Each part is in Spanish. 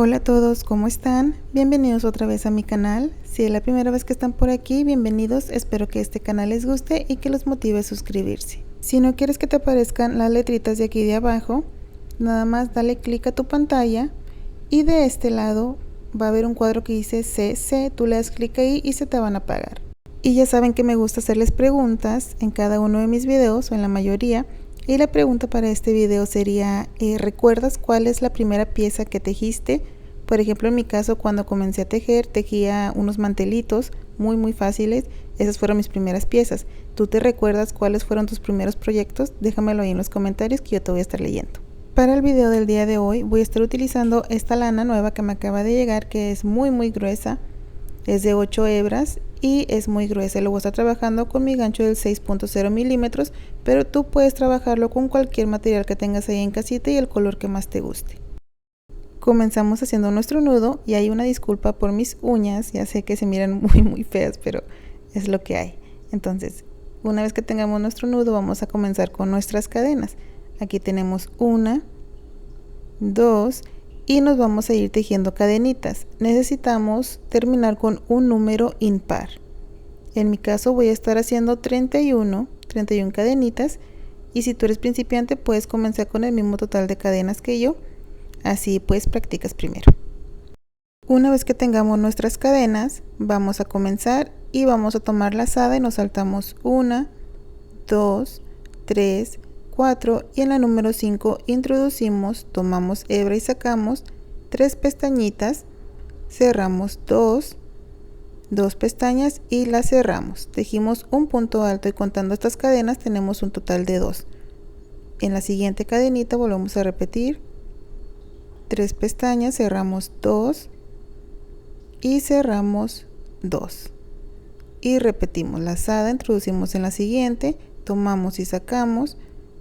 Hola a todos, ¿cómo están? Bienvenidos otra vez a mi canal. Si es la primera vez que están por aquí, bienvenidos. Espero que este canal les guste y que los motive a suscribirse. Si no quieres que te aparezcan las letritas de aquí de abajo, nada más dale clic a tu pantalla y de este lado va a haber un cuadro que dice CC. Tú le das clic ahí y se te van a apagar. Y ya saben que me gusta hacerles preguntas en cada uno de mis videos o en la mayoría. Y la pregunta para este video sería, ¿recuerdas cuál es la primera pieza que tejiste? Por ejemplo, en mi caso, cuando comencé a tejer, tejía unos mantelitos muy fáciles. Esas fueron mis primeras piezas. ¿Tú te recuerdas cuáles fueron tus primeros proyectos? Déjamelo ahí en los comentarios que yo te voy a estar leyendo. Para el video del día de hoy voy a estar utilizando esta lana nueva que me acaba de llegar, que es muy gruesa. Es de 8 hebras y es muy gruesa. Lo voy a estar trabajando con mi gancho del 6.0 milímetros, pero tú puedes trabajarlo con cualquier material que tengas ahí en casita y el color que más te guste. Comenzamos haciendo nuestro nudo y hay una disculpa por mis uñas, ya sé que se miran muy feas, pero es lo que hay. Entonces, una vez que tengamos nuestro nudo, vamos a comenzar con nuestras cadenas. Aquí tenemos 1, 2 y nos vamos a ir tejiendo cadenitas. Necesitamos terminar con un número impar. En mi caso voy a estar haciendo 31 cadenitas, y si tú eres principiante puedes comenzar con el mismo total de cadenas que yo, así pues practicas primero. Una vez que tengamos nuestras cadenas, vamos a comenzar y vamos a tomar lazada y nos saltamos 1, 2, 3, 4 y en la número 5 introducimos, tomamos hebra y sacamos 3 pestañitas, cerramos 2 pestañas y las cerramos. Tejimos un punto alto y contando estas cadenas tenemos un total de 2. En la siguiente cadenita volvemos a repetir 3 pestañas, cerramos 2 y cerramos 2 y repetimos lazada, introducimos en la siguiente, tomamos y sacamos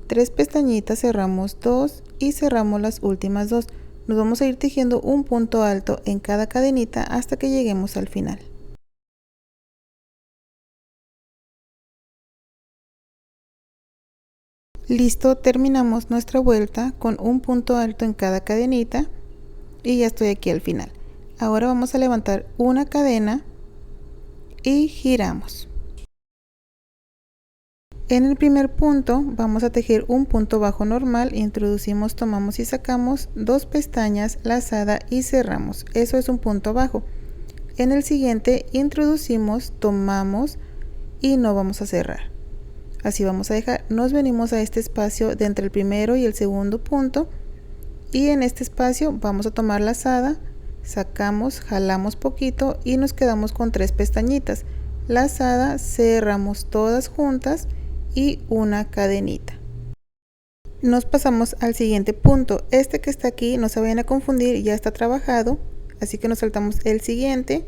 3 pestañitas, cerramos 2 y cerramos las últimas 2. Nos vamos a ir tejiendo un punto alto en cada cadenita hasta que lleguemos al final. Listo, terminamos nuestra vuelta con un punto alto en cada cadenita y ya estoy aquí al final. Ahora vamos a levantar una cadena y giramos. En el primer punto vamos a tejer un punto bajo normal, introducimos, tomamos y sacamos 2 pestañas, lazada y cerramos. Eso es un punto bajo. En el siguiente introducimos, tomamos y no vamos a cerrar. Así vamos a dejar. Nos venimos a este espacio de entre el primero y el segundo punto y en este espacio vamos a tomar lazada, sacamos, jalamos poquito y nos quedamos con 3 pestañitas. Lazada, cerramos todas juntas y una cadenita. Nos pasamos al siguiente punto. Este que está aquí, no se vayan a confundir, ya está trabajado, así que nos saltamos el siguiente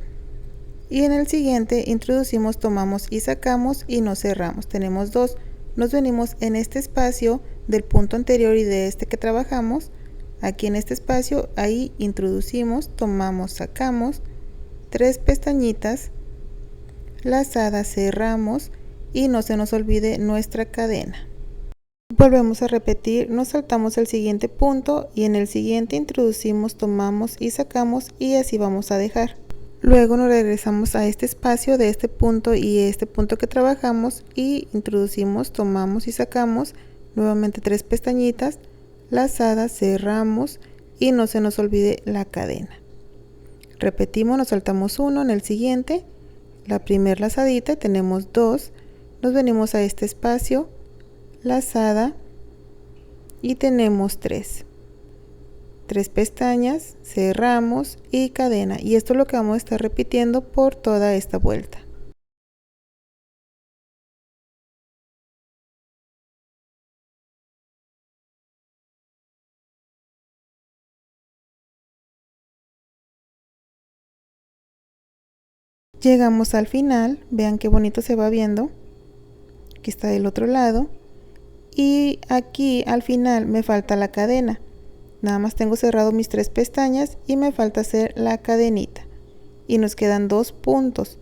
y en el siguiente introducimos, tomamos y sacamos y no cerramos. Tenemos 2. Nos venimos en este espacio del punto anterior y de este que trabajamos. Aquí en este espacio, ahí introducimos, tomamos, sacamos 3 pestañitas, lazada, cerramos y no se nos olvide nuestra cadena. Volvemos a repetir, nos saltamos el siguiente punto y en el siguiente introducimos, tomamos y sacamos y así vamos a dejar. Luego nos regresamos a este espacio de este punto y este punto que trabajamos y introducimos, tomamos y sacamos nuevamente 3 pestañitas, lazada, cerramos y no se nos olvide la cadena. Repetimos, nos saltamos 1 en el siguiente, la primera lazadita, tenemos 2, nos venimos a este espacio, lazada y tenemos 3 pestañas, cerramos y cadena, y esto es lo que vamos a estar repitiendo por toda esta vuelta. Llegamos al final, vean qué bonito se va viendo. Aquí está del otro lado y aquí al final me falta la cadena. Nada más tengo cerrado mis 3 pestañas y me falta hacer la cadenita y nos quedan 2 puntos,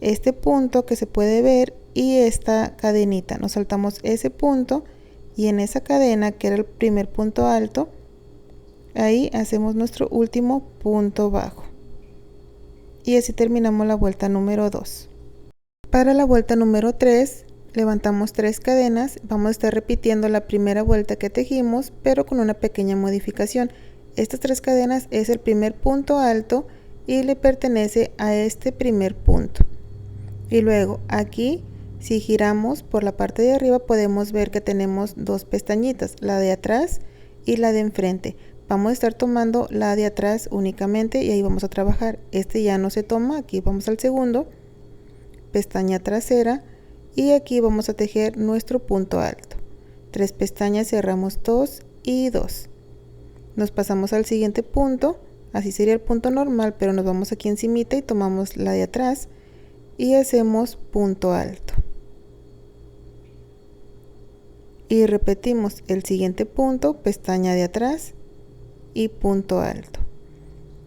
este punto que se puede ver y esta cadenita. Nos saltamos ese punto y en esa cadena, que era el primer punto alto, Ahí hacemos nuestro último punto bajo. Y así terminamos la vuelta número 2. Para la vuelta número 3, levantamos 3 cadenas. Vamos a estar repitiendo la primera vuelta que tejimos, pero con una pequeña modificación. Estas 3 cadenas es el primer punto alto y le pertenece a este primer punto. Y luego aquí, si giramos por la parte de arriba, podemos ver que tenemos 2 pestañitas, la de atrás y la de enfrente. Vamos a estar tomando la de atrás únicamente y ahí vamos a trabajar. Este ya no se toma, aquí vamos al segundo, pestaña trasera, y aquí vamos a tejer nuestro punto alto. 3 pestañas, cerramos 2 y 2. Nos pasamos al siguiente punto, así sería el punto normal, pero nos vamos aquí encimita y tomamos la de atrás y hacemos punto alto. Y repetimos el siguiente punto, pestaña de atrás y punto alto.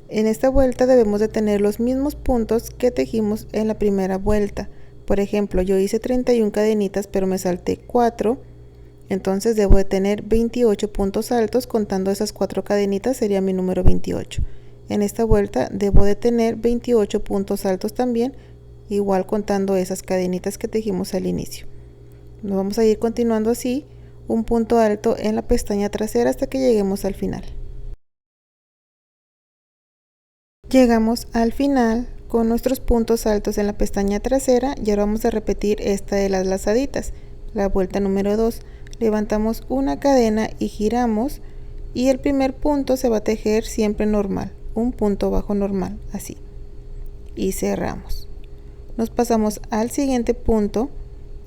En esta vuelta debemos de tener los mismos puntos que tejimos en la primera vuelta. Por ejemplo, yo hice 31 cadenitas, pero me salté 4, entonces debo de tener 28 puntos altos. Contando esas 4 cadenitas sería mi número 28. En esta vuelta debo de tener 28 puntos altos también, igual contando esas cadenitas que tejimos al inicio. Nos vamos a ir continuando así, un punto alto en la pestaña trasera hasta que lleguemos al final. Llegamos al final con nuestros puntos altos en la pestaña trasera y ahora vamos a repetir esta de las lazaditas. La vuelta número 2, levantamos una cadena y giramos, y el primer punto se va a tejer siempre normal, un punto bajo normal, así, y cerramos. Nos pasamos al siguiente punto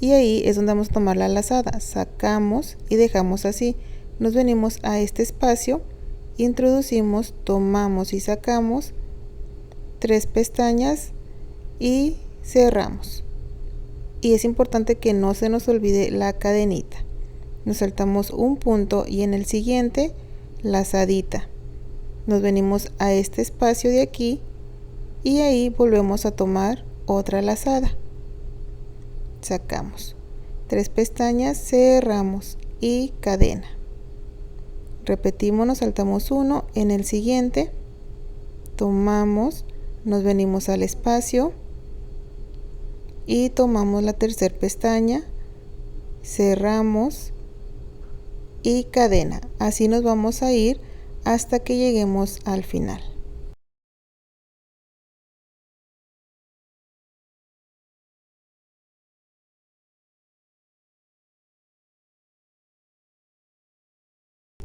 y ahí es donde vamos a tomar la lazada, sacamos y dejamos así. Nos venimos a este espacio, introducimos, tomamos y sacamos 3 pestañas y cerramos. Y es importante que no se nos olvide la cadenita. Nos saltamos un punto y en el siguiente lazadita. Nos venimos a este espacio de aquí y ahí volvemos a tomar otra lazada. Sacamos 3 pestañas, cerramos y cadena. Repetimos, nos saltamos uno, en el siguiente tomamos, nos venimos al espacio y tomamos la tercera pestaña, cerramos y cadena. Así nos vamos a ir hasta que lleguemos al final.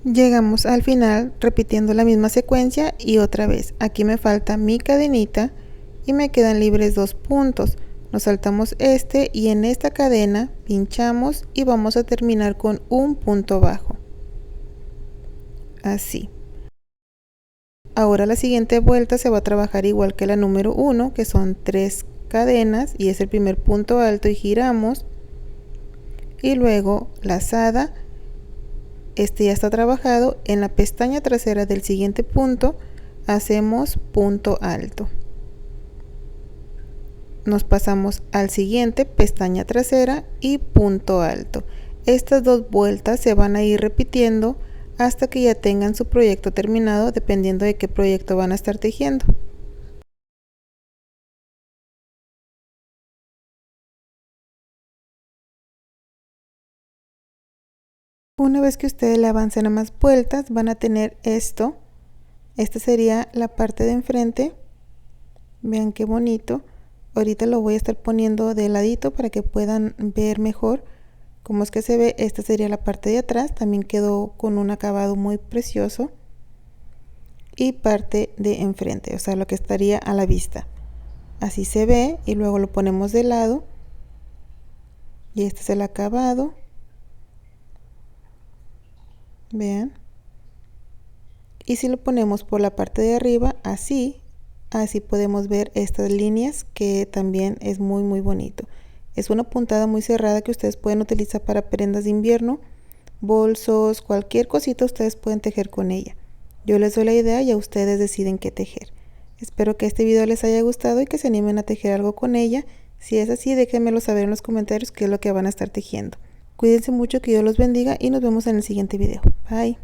Llegamos al final repitiendo la misma secuencia y otra vez. Aquí me falta mi cadenita y me quedan libres 2 puntos. Nos saltamos este y en esta cadena pinchamos y vamos a terminar con un punto bajo. Así. Ahora la siguiente vuelta se va a trabajar igual que la número 1, que son 3 cadenas y es el primer punto alto y giramos. Y luego lazada. Este ya está trabajado. En la pestaña trasera del siguiente punto hacemos punto alto. Nos pasamos al siguiente, pestaña trasera y punto alto. Estas 2 vueltas se van a ir repitiendo hasta que ya tengan su proyecto terminado, dependiendo de qué proyecto van a estar tejiendo. Una vez que ustedes le avancen a más vueltas, van a tener esto. Esta sería la parte de enfrente. Vean qué bonito. Ahorita lo voy a estar poniendo de ladito para que puedan ver mejor cómo es que se ve. Esta sería la parte de atrás. También quedó con un acabado muy precioso. Y parte de enfrente, o sea, lo que estaría a la vista. Así se ve y luego lo ponemos de lado. Y este es el acabado. Vean. Y si lo ponemos por la parte de arriba, así podemos ver estas líneas, que también es muy bonito. Es una puntada muy cerrada que ustedes pueden utilizar para prendas de invierno, bolsos, cualquier cosita ustedes pueden tejer con ella. Yo les doy la idea y a ustedes deciden qué tejer. Espero que este video les haya gustado y que se animen a tejer algo con ella. Si es así, déjenmelo saber en los comentarios qué es lo que van a estar tejiendo. Cuídense mucho, que Dios los bendiga y nos vemos en el siguiente video. Bye.